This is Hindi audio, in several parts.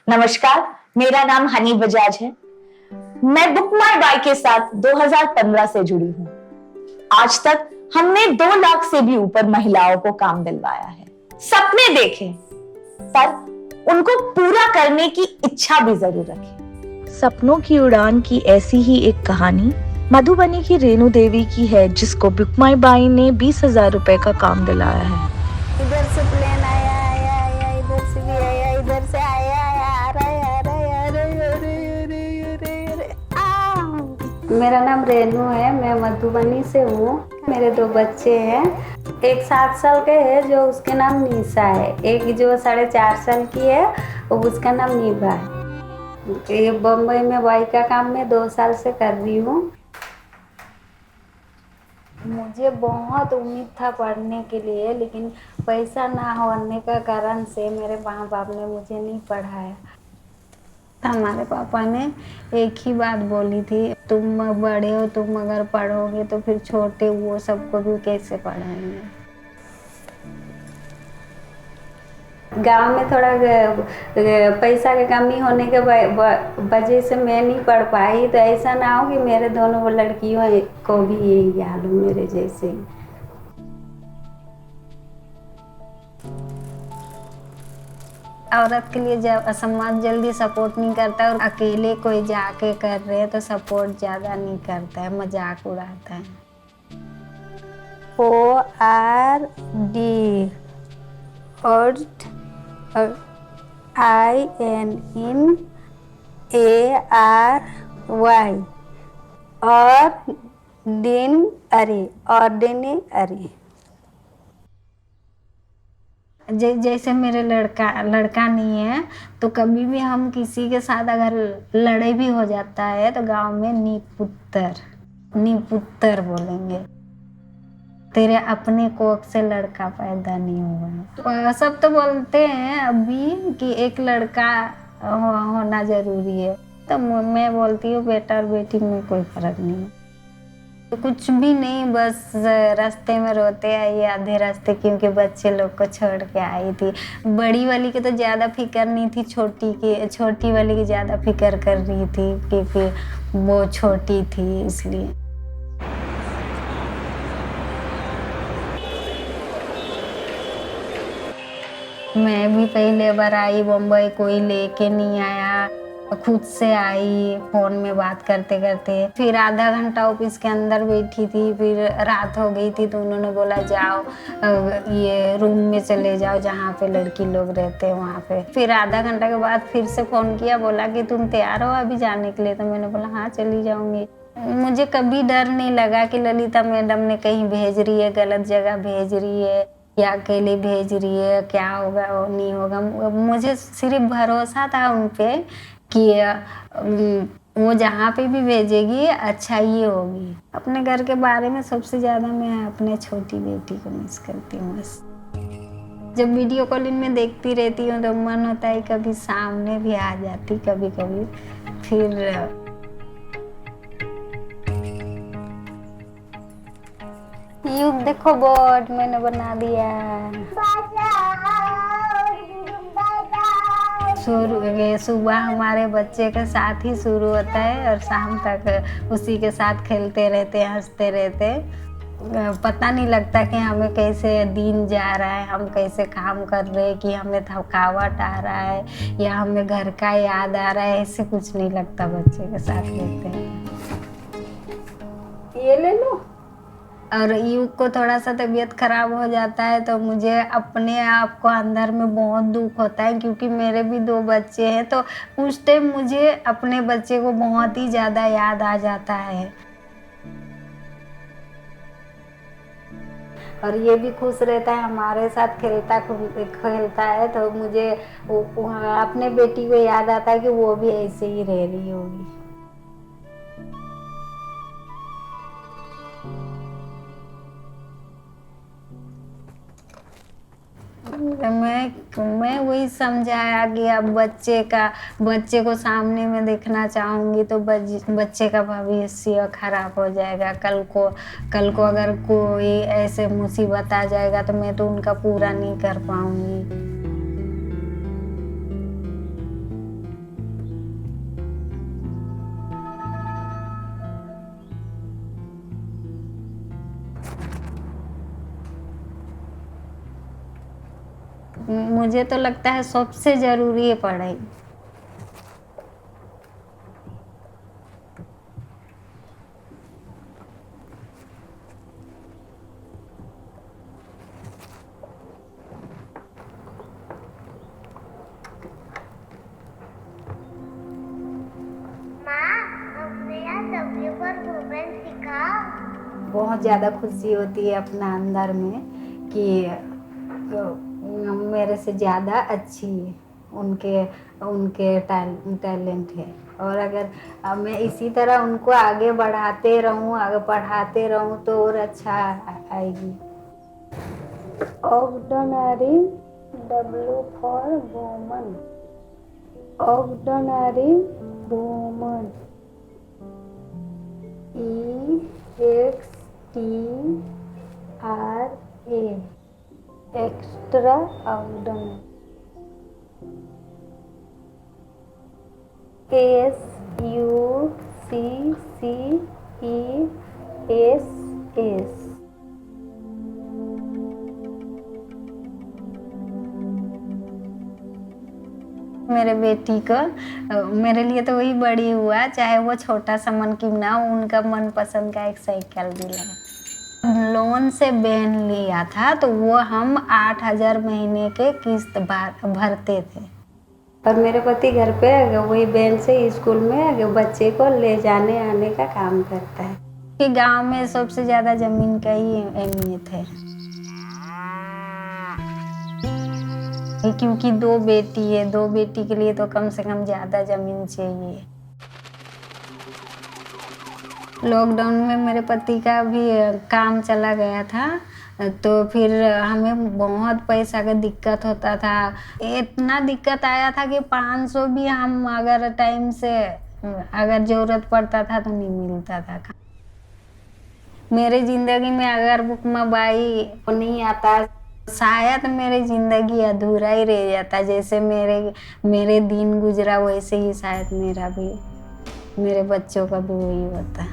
नमस्कार, मेरा नाम हनी बजाज है। मैं बुक माई बाय के साथ 2015 से जुड़ी हूँ। आज तक हमने 2 लाख से भी ऊपर महिलाओं को काम दिलवाया है। सपने देखे, पर उनको पूरा करने की इच्छा भी जरूर रखें। सपनों की उड़ान की ऐसी ही एक कहानी मधुबनी की रेणु देवी की है, जिसको बुक माई बाय ने 20,000 रुपए का काम दिलाया है। इधर से प्लेन आया आया आया, इधर से भी आया, इधर से आया आया, आ रहा है आ रहा है आ रहा है, अरे अरे अरे अरे आ। मेरा नाम रेनू है, मैं मधुबनी से हूँ। मेरे 2 बच्चे हैं, एक 7 साल के है जो उसके नाम निशा है, एक जो 4.5 साल की है वो उसका नाम नीभा है। ये बम्बई में बाई का काम मैं 2 साल से कर रही हूँ। मुझे बहुत उम्मीद था पढ़ने के लिए, लेकिन पैसा ना होने का कारण से मेरे माँ बाप ने मुझे नहीं पढ़ाया। हमारे पापा ने एक ही बात बोली थी, तुम बड़े हो, तुम अगर पढ़ोगे तो फिर छोटे वो सबको भी कैसे पढ़ाएंगे। गांव में थोड़ा पैसा की कमी होने के वजह से मैं नहीं पढ़ पाई, तो ऐसा ना हो कि मेरे दोनों लड़कियों को भी यही हाल हो मेरे जैसे। औरत के लिए जब समाज जल्दी सपोर्ट नहीं करता और अकेले कोई जाके कर रहे हैं तो सपोर्ट ज़्यादा नहीं करता है, मजाक उड़ाता है। ORD INNARY ordinary. जैसे मेरे लड़का नहीं है, तो कभी भी हम किसी के साथ अगर लड़ाई भी हो जाता है तो गांव में निपुत्तर बोलेंगे, तेरे अपने कोख से लड़का पैदा नहीं हुआ। सब तो बोलते हैं अभी कि एक लड़का होना जरूरी है, तो मैं बोलती हूँ बेटा और बेटी में कोई फर्क नहीं है। तो कुछ भी नहीं, बस रास्ते में रोते आई आधे रास्ते, क्योंकि बच्चे लोग को छोड़ के आई थी। बड़ी वाली की तो ज़्यादा फिक्र नहीं थी, छोटी वाली की ज़्यादा फिक्र कर रही थी क्योंकि वो छोटी थी, इसलिए। मैं भी पहले बार आई बम्बई, कोई लेके नहीं आया, खुद से आई फोन में बात करते करते। फिर आधा घंटा ऑफिस के अंदर बैठी थी, फिर रात हो गई थी तो उन्होंने बोला जाओ ये रूम में चले जाओ जहाँ पे लड़की लोग रहते हैं वहाँ पे। फिर आधा घंटा के बाद फिर से फ़ोन किया, बोला कि तुम तैयार हो अभी जाने के लिए? तो मैंने बोला हाँ चली जाऊँगी। मुझे कभी डर नहीं लगा कि ललिता मैडम ने कहीं भेज रही है, गलत जगह भेज रही है या अकेले भेज रही है, क्या होगा और नहीं होगा। मुझे सिर्फ भरोसा था उन पे कि वो जहाँ पे भी भेजेगी अच्छा ही होगी। अपने घर के बारे में सबसे ज़्यादा मैं अपने छोटी बेटी को मिस करती हूँ बस। जब वीडियो कॉलिंग में देखती रहती हूँ तो मन होता है कभी सामने भी आ जाती कभी कभी। फिर युग देखो बोर्ड मैंने बना दिया। सुबह हमारे बच्चे के साथ ही शुरू होता है और शाम तक उसी के साथ खेलते रहते, हंसते रहते। पता नहीं लगता कि हमें कैसे दिन जा रहा है, हम कैसे काम कर रहे हैं, कि हमें थकावट आ रहा है या हमें घर का याद आ रहा है, ऐसे कुछ नहीं लगता बच्चे के साथ रहते हैं। ये ले लो। और युग को थोड़ा सा तबीयत खराब हो जाता है तो मुझे अपने आप को अंदर में बहुत दुख होता है, क्योंकि मेरे भी 2 बच्चे हैं, तो उस टाइम मुझे अपने बच्चे को बहुत ही ज़्यादा याद आ जाता है। और ये भी खुश रहता है, हमारे साथ खेलता है, तो मुझे अपने बेटी को याद आता है कि वो भी ऐसे ही रह रही होगी। मैं वही समझाया कि अब बच्चे को सामने में देखना चाहूँगी तो बच्चे का भविष्य खराब हो जाएगा। कल को अगर कोई ऐसे मुसीबत आ जाएगा तो मैं तो उनका पूरा नहीं कर पाऊँगी। मुझे तो लगता है सबसे जरूरी है पढ़ाई। बहुत ज़्यादा खुशी होती है अपना अंदर में कि मेरे से ज़्यादा अच्छी उनके उनके टैलेंट है। और अगर मैं इसी तरह उनको आगे बढ़ाते रहूं, आगे पढ़ाते रहूं तो और अच्छा आएगी। Ordinary, W for woman, ordinary woman, EXTRA, extra ordinary, SUCCESS। मेरे बेटी को मेरे लिए तो वही बड़ी हुआ, चाहे वो छोटा सा मन क्यों ना हो, उनका मनपसंद का एक साइकिल भी लगा। लोन से बैन लिया था तो वो हम 8,000 महीने के किस्त भरते थे। और मेरे पति घर पे वही बैन से स्कूल में बच्चे को ले जाने आने का काम करता है। कि गांव में सबसे ज्यादा जमीन का ही अहमियत है, क्योंकि 2 बेटी है, 2 बेटी के लिए तो कम से कम ज्यादा जमीन चाहिए। लॉकडाउन में मेरे पति का भी काम चला गया था, तो फिर हमें बहुत पैसा का दिक्कत होता था। इतना दिक्कत आया था कि 500 भी हम अगर टाइम से अगर जरूरत पड़ता था तो नहीं मिलता था। मेरे जिंदगी में अगर बुकमा बाई नहीं आता शायद मेरी जिंदगी अधूरा ही रह जाता। जैसे मेरे दिन गुजरा वैसे ही शायद मेरे बच्चों का भी वही होता।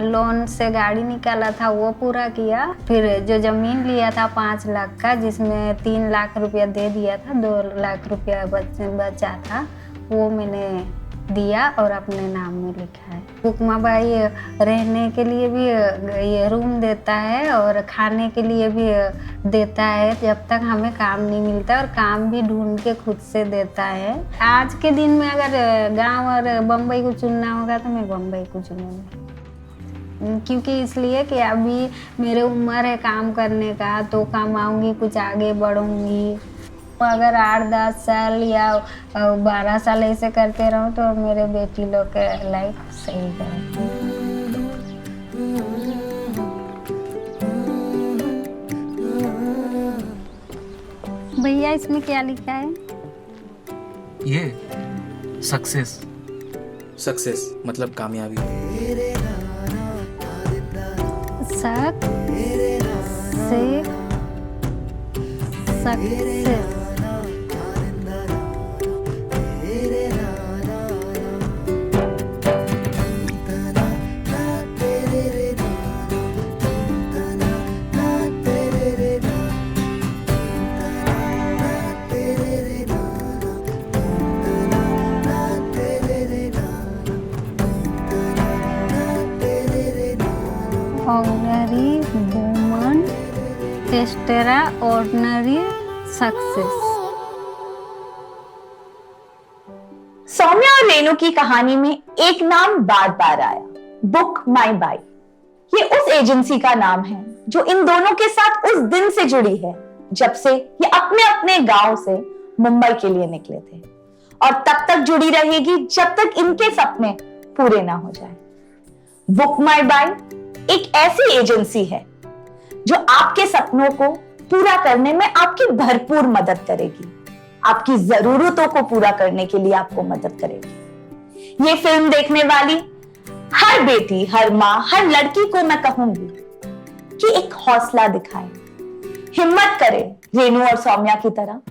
लोन से गाड़ी निकाला था वो पूरा किया, फिर जो जमीन लिया था 5 लाख का, जिसमें 3 लाख रुपया दे दिया था, 2 लाख रुपया बचा था, वो मैंने दिया और अपने नाम में लिखा है। बुकमा बाई रहने के लिए भी ये रूम देता है और खाने के लिए भी देता है जब तक हमें काम नहीं मिलता, और काम भी ढूंढ के खुद से देता है। आज के दिन में अगर गांव और बम्बई को चुनना होगा तो मैं बम्बई को चुनूंगी, क्योंकि इसलिए कि अभी मेरे उम्र है काम करने का, तो कमाऊंगी, कुछ आगे बढ़ूंगी। अगर 8-10 साल या 12 साल ऐसे करते रहूं तो मेरे बेटी लोग के लाइफ सही करेंगे। भैया इसमें क्या लिखा है? ये सक्सेस मतलब कामयाबी। Success. Ordinary woman, extraordinary success. Saumya और रेनू की कहानी में एक नाम बार बार आया, बुक माई बाई। ये उस एजेंसी का नाम है जो इन दोनों के साथ उस दिन से जुड़ी है जब से ये अपने अपने गांव से मुंबई के लिए निकले थे, और तब तक जुड़ी रहेगी जब तक इनके सपने पूरे ना हो जाए। बुक माई बाई एक ऐसी एजेंसी है जो आपके सपनों को पूरा करने में आपकी भरपूर मदद करेगी, आपकी जरूरतों को पूरा करने के लिए आपको मदद करेगी। ये फिल्म देखने वाली हर बेटी, हर माँ, हर लड़की को मैं कहूंगी कि एक हौसला दिखाएं, हिम्मत करें रेनू और सौम्या की तरह,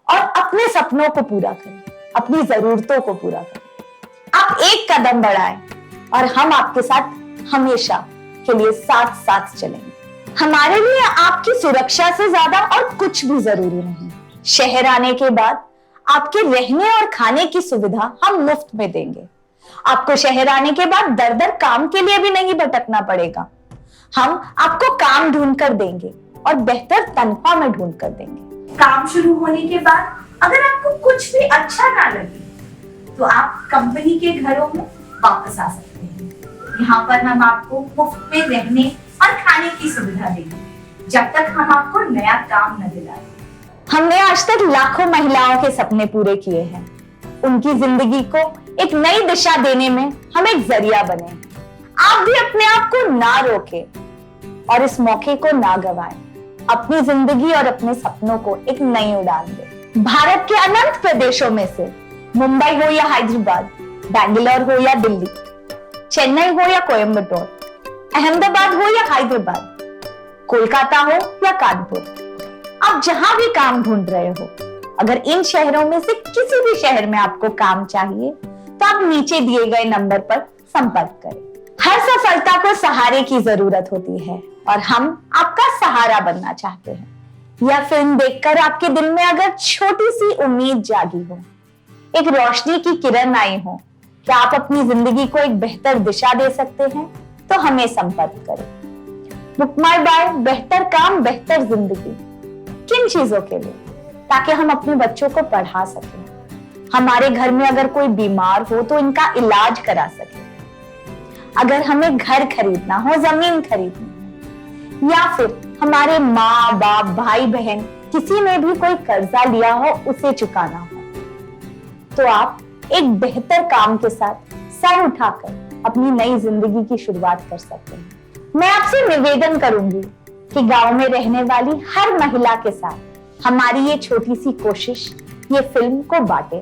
और अपने सपनों को पूरा करें, अपनी जरूरतों को पूरा करें। आप एक कदम बढ़ाएं और हम आपके साथ हमेशा के लिए साथ साथ चलेंगे। हमारे लिए आपकी सुरक्षा से ज्यादा और कुछ भी जरूरी नहीं। शहर आने के बाद आपके रहने और खाने की सुविधा हम मुफ्त में देंगे। आपको शहर आने के बाद दर दर काम के लिए भी नहीं भटकना पड़ेगा। हम आपको काम ढूंढ कर देंगे और बेहतर तनख्वाह में ढूंढ कर देंगे। काम शुरू होने के बाद अगर आपको कुछ भी अच्छा ना लगे तो आप कंपनी के घरों में वापस आ सकते हैं। यहाँ पर हम आपको मुफ्त में रहने और खाने की सुविधा देंगे जब तक हम आपको नया काम न दिलाएं। हमने आज तक लाखों महिलाओं के सपने पूरे किए हैं। उनकी जिंदगी को एक नई दिशा देने में हम एक जरिया बने। आप भी अपने आप को ना रोके और इस मौके को ना गवाएं। अपनी जिंदगी और अपने सपनों को एक नई उड़ान दें। भारत के अनंत प्रदेशों में से मुंबई हो या हैदराबाद, बेंगलोर हो या दिल्ली, चेन्नई हो या कोयम्बटूर, अहमदाबाद हो या हैदराबाद, कोलकाता हो या कानपुर, आप जहां भी काम ढूंढ रहे हो, अगर इन शहरों में से किसी भी शहर में आपको काम चाहिए तो आप नीचे दिए गए नंबर पर संपर्क करें। हर सफलता को सहारे की जरूरत होती है और हम आपका सहारा बनना चाहते हैं। यह फिल्म देखकर आपके दिल में अगर छोटी सी उम्मीद जागी हो, एक रोशनी की किरण आई हो कि आप अपनी जिंदगी को एक बेहतर दिशा दे सकते हैं, तो हमें संपर्क करें। बुक माई बाय, बेहतर काम बेहतर जिंदगी। किन चीजों के लिए? ताकि हम अपने बच्चों को पढ़ा सकें, हमारे घर में अगर कोई बीमार हो तो इनका इलाज करा सकें, अगर हमें घर खरीदना हो, जमीन खरीदनी हो, या फिर हमारे माँ बाप, भाई बहन किसी ने भी कोई कर्जा लिया हो उसे चुकाना हो, तो आप एक बेहतर काम के साथ सर उठाकर अपनी नई जिंदगी की शुरुआत कर सकते हैं। मैं आपसे निवेदन करूंगी कि गांव में रहने वाली हर महिला के साथ हमारी ये छोटी सी कोशिश, ये फिल्म को बांटे,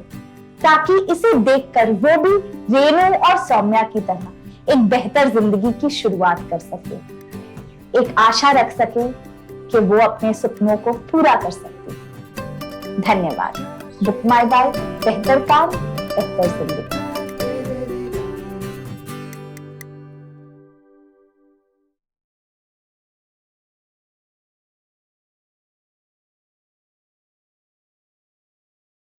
ताकि इसे देखकर वो भी रेनू और सौम्या की तरह एक बेहतर जिंदगी की शुरुआत कर सके, एक आशा रख सके कि वो अपने सपनों को पूरा कर सकती। धन्यवाद। बुक माई बाय, बेहतर काम बेहतर जिंदगी।